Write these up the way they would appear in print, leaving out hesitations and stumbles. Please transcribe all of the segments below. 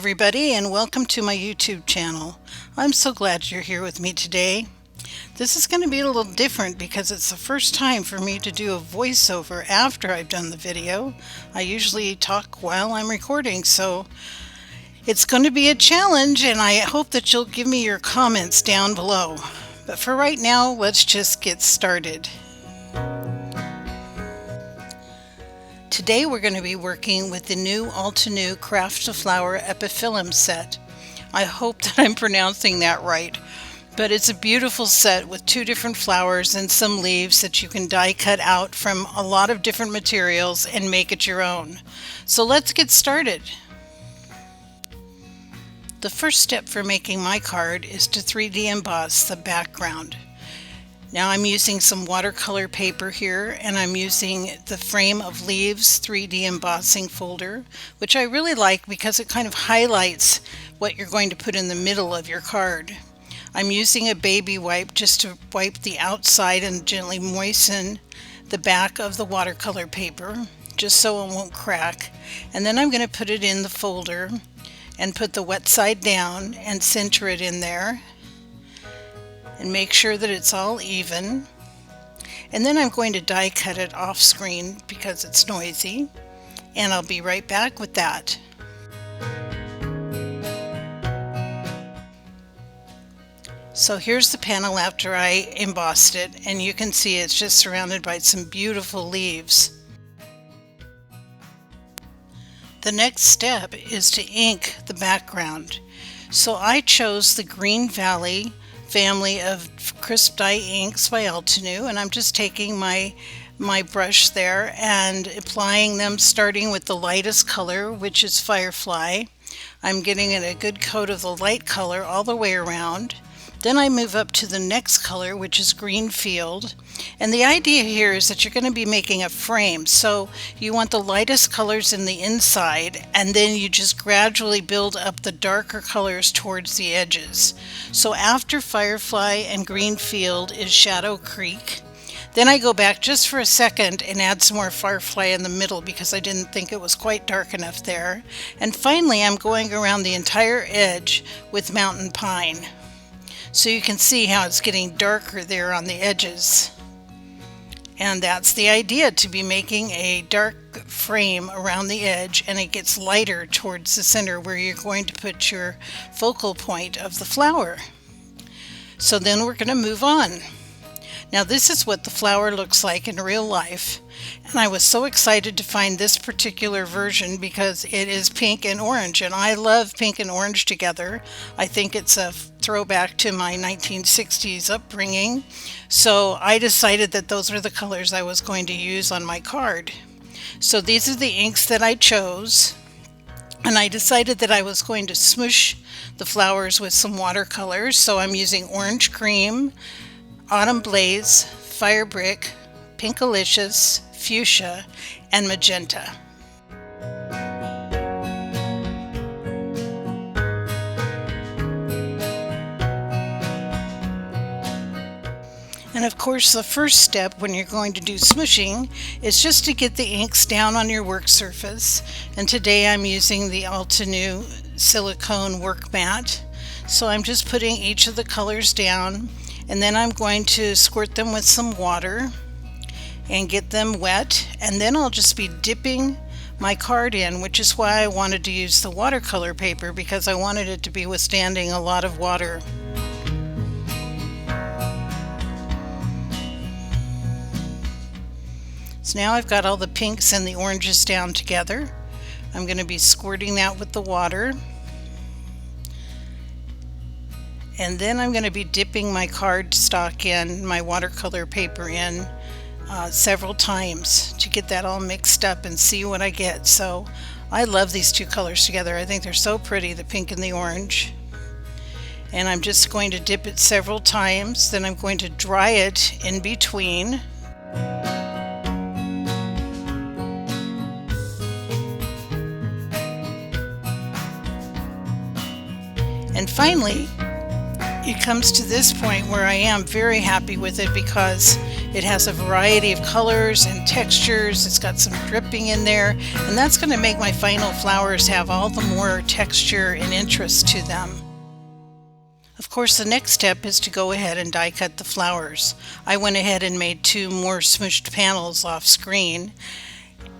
everybody, and welcome to my YouTube channel. I'm so glad you're here with me today. This is going to be a little different because it's the first time for me to do a voiceover after I've done the video. I usually talk while I'm recording, so it's going to be a challenge, and I hope that you'll give me your comments down below. But for right now, let's just get started. Today we're going to be working with the new Altenew Craft to Flower Epiphyllum set. I hope that I'm pronouncing that right, but it's a beautiful set with 2 different flowers and some leaves that you can die cut out from a lot of different materials and make it your own. So let's get started. The first step for making my card is to 3D emboss the background. Now I'm using some watercolor paper here, and I'm using the Frame of Leaves 3D embossing folder, which I really like because it kind of highlights what you're going to put in the middle of your card. I'm using a baby wipe just to wipe the outside and gently moisten the back of the watercolor paper, just so it won't crack. And then I'm going to put it in the folder and put the wet side down and center it in there. And make sure that it's all even. And then I'm going to die cut it off screen because it's noisy, and I'll be right back with that. So here's the panel after I embossed it, and you can see it's just surrounded by some beautiful leaves. The next step is to ink the background. So I chose the Green Valley family of crisp dye inks by Altenew, and I'm just taking my brush there and applying them, starting with the lightest color, which is Firefly. I'm getting a good coat of the light color all the way around. Then I move up to the next color, which is Green Field. And the idea here is that you're going to be making a frame. So you want the lightest colors in the inside, and then you just gradually build up the darker colors towards the edges. So after Firefly and Green Field is Shadow Creek. Then I go back just for a second and add some more Firefly in the middle because I didn't think it was quite dark enough there. And finally I'm going around the entire edge with Mountain Pine. So you can see how it's getting darker there on the edges. And that's the idea, to be making a dark frame around the edge, and it gets lighter towards the center where you're going to put your focal point of the flower. So then we're going to move on. Now this is what the flower looks like in real life, and I was so excited to find this particular version because it is pink and orange, and I love pink and orange together. I think it's a throwback to my 1960s upbringing, so I decided that those were the colors I was going to use on my card. So these are the inks that I chose, and I decided that I was going to smoosh the flowers with some watercolors. So I'm using Orange Cream, Autumn Blaze, Fire Brick, Pinkalicious, Fuchsia, and Magenta. And of course, the first step when you're going to do smooshing is just to get the inks down on your work surface. And today I'm using the Altenew silicone work mat. So I'm just putting each of the colors down, and then I'm going to squirt them with some water and get them wet, and then I'll just be dipping my card in, which is why I wanted to use the watercolor paper, because I wanted it to be withstanding a lot of water. So now I've got all the pinks and the oranges down together. I'm going to be squirting that with the water. And then I'm going to be dipping my cardstock in, my watercolor paper in, several times to get that all mixed up and see what I get. So I love these 2 colors together. I think they're so pretty, the pink and the orange. And I'm just going to dip it several times. Then I'm going to dry it in between. And finally, It comes to this point where I am very happy with it because it has a variety of colors and textures. It's got some dripping in there, and that's going to make my final flowers have all the more texture and interest to them. Of course, the next step is to go ahead and die cut the flowers. I went ahead and made 2 more smooshed panels off screen,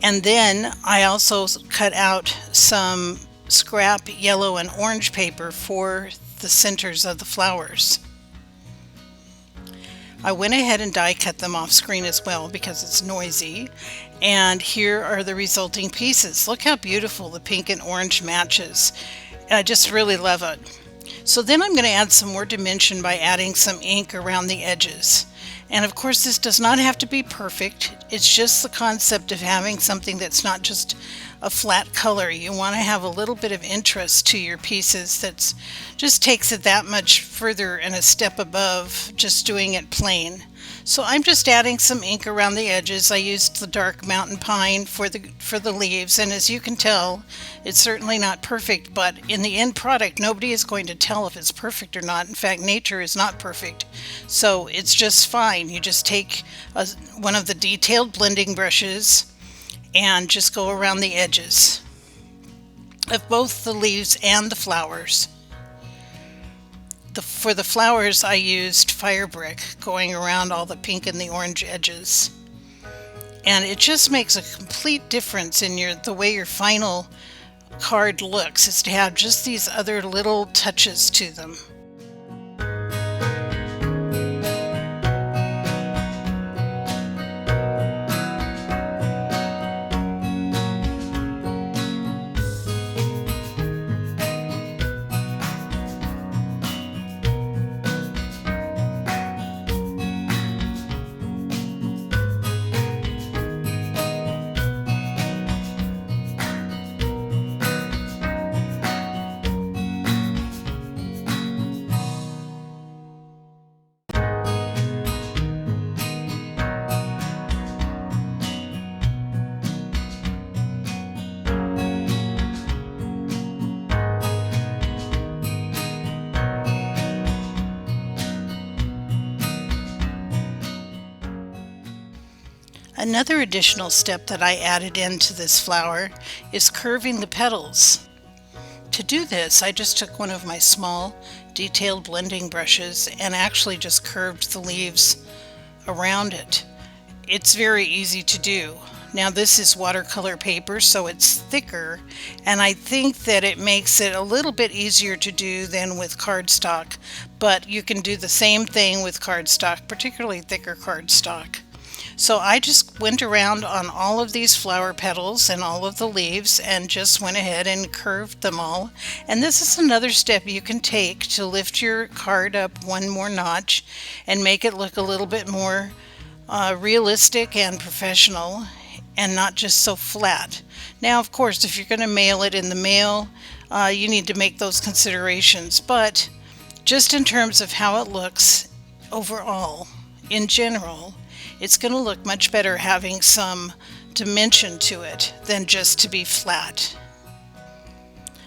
and then I also cut out some scrap yellow and orange paper for the centers of the flowers. I went ahead and die cut them off screen as well because it's noisy, and here are the resulting pieces. Look how beautiful the pink and orange matches. I just really love it. So then I'm going to add some more dimension by adding some ink around the edges. And of course, this does not have to be perfect. It's just the concept of having something that's not just a flat color. You want to have a little bit of interest to your pieces that just takes it that much further and a step above just doing it plain. So I'm just adding some ink around the edges. I used the dark mountain pine for the leaves, and as you can tell, it's certainly not perfect, but in the end product, nobody is going to tell if it's perfect or not. In fact, nature is not perfect, so it's just fine. You just take one of the detailed blending brushes and just go around the edges of both the leaves and the flowers. For the flowers, I used fire brick going around all the pink and the orange edges. And it just makes a complete difference in the way your final card looks, is to have just these other little touches to them. Another additional step that I added into this flower is curving the petals. To do this, I just took one of my small detailed blending brushes and actually just curved the leaves around it. It's very easy to do. Now this is watercolor paper, so it's thicker, and I think that it makes it a little bit easier to do than with cardstock, but you can do the same thing with cardstock, particularly thicker cardstock. So I just went around on all of these flower petals and all of the leaves and just went ahead and curved them all. And this is another step you can take to lift your card up one more notch and make it look a little bit more realistic and professional and not just so flat. Now, of course, if you're going to mail it in the mail, you need to make those considerations. But just in terms of how it looks overall, in general, it's going to look much better having some dimension to it than just to be flat.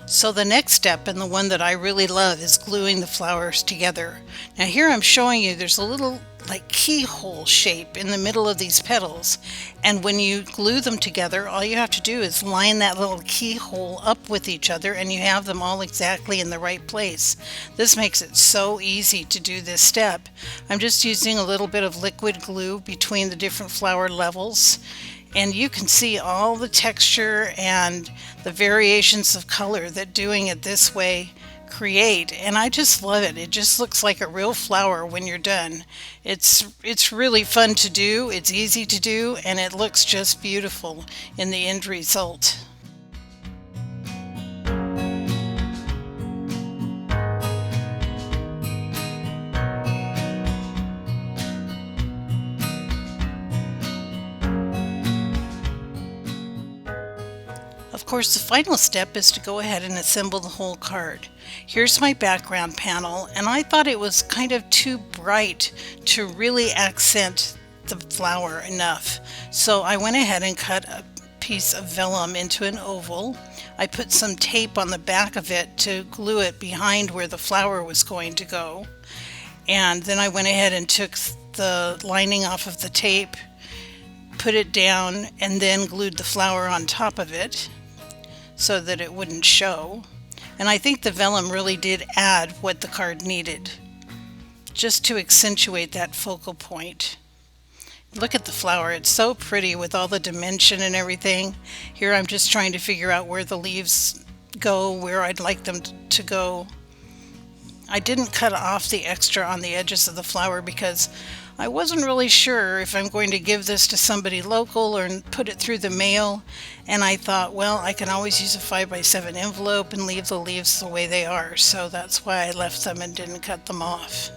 So the next step, and the one that I really love, is gluing the flowers together. Now here I'm showing you there's a little like keyhole shape in the middle of these petals, and when you glue them together, all you have to do is line that little keyhole up with each other and you have them all exactly in the right place. This makes it so easy to do this step. I'm just using a little bit of liquid glue between the different flower levels, and you can see all the texture and the variations of color that doing it this way create, and I just love it. It just looks like a real flower when you're done. It's really fun to do, it's easy to do, and it looks just beautiful in the end result. Of course, the final step is to go ahead and assemble the whole card. Here's my background panel, and I thought it was kind of too bright to really accent the flower enough. So I went ahead and cut a piece of vellum into an oval. I put some tape on the back of it to glue it behind where the flower was going to go. And then I went ahead and took the lining off of the tape, put it down, and then glued the flower on top of it so that it wouldn't show. And I think the vellum really did add what the card needed, just to accentuate that focal point. Look at the flower, it's so pretty with all the dimension and everything. Here I'm just trying to figure out where the leaves go, where I'd like them to go. I didn't cut off the extra on the edges of the flower because I wasn't really sure if I'm going to give this to somebody local or put it through the mail, and I thought, well, I can always use a 5x7 envelope and leave the leaves the way they are, so that's why I left them and didn't cut them off.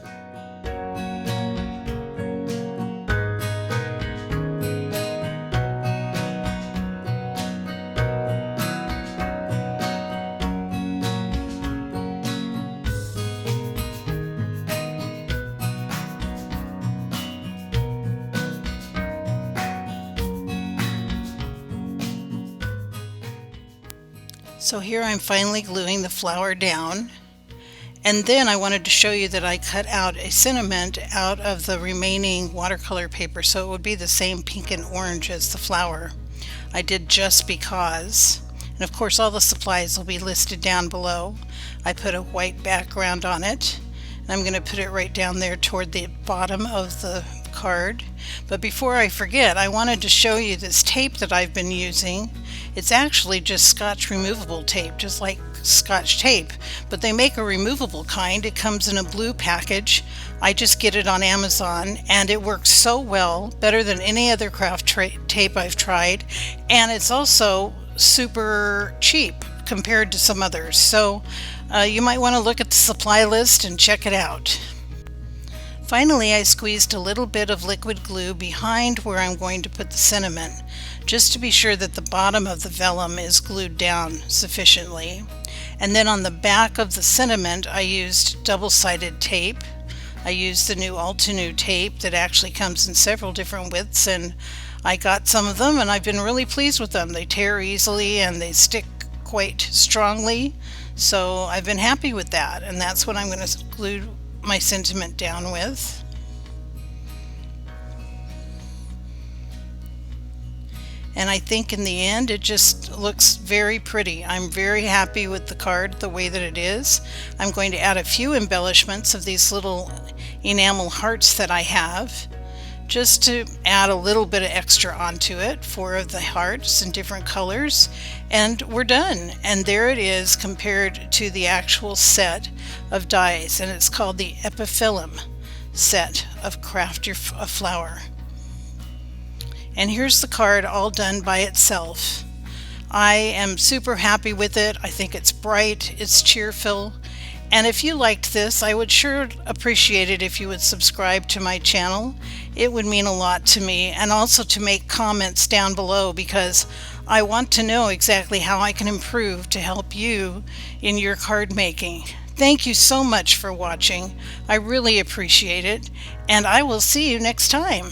So here I'm finally gluing the flower down, and then I wanted to show you that I cut out a sentiment out of the remaining watercolor paper so it would be the same pink and orange as the flower. I did just because, and of course all the supplies will be listed down below. I put a white background on it, and I'm going to put it right down there toward the bottom of the card. But before I forget, I wanted to show you this tape that I've been using. It's actually just Scotch removable tape, just like Scotch tape, but they make a removable kind. It comes in a blue package. I just get it on Amazon, and it works so well, better than any other craft tape I've tried, and it's also super cheap compared to some others. So you might want to look at the supply list and check it out. Finally, I squeezed a little bit of liquid glue behind where I'm going to put the sentiment, just to be sure that the bottom of the vellum is glued down sufficiently. And then on the back of the sentiment, I used double-sided tape. I used the new Altenew tape that actually comes in several different widths, and I got some of them and I've been really pleased with them. They tear easily and they stick quite strongly, so I've been happy with that, and that's what I'm going to glue my sentiment down with. And I think in the end it just looks very pretty. I'm very happy with the card the way that it is. I'm going to add a few embellishments of these little enamel hearts that I have, just to add a little bit of extra onto it, 4 of the hearts in different colors, and we're done. And there it is compared to the actual set of dies, and it's called the Epiphyllum set of Craft Your Flower. And here's the card all done by itself. I am super happy with it. I think it's bright, it's cheerful, and if you liked this, I would sure appreciate it if you would subscribe to my channel. It would mean a lot to me, and also to make comments down below, because I want to know exactly how I can improve to help you in your card making. Thank you so much for watching. I really appreciate it, and I will see you next time.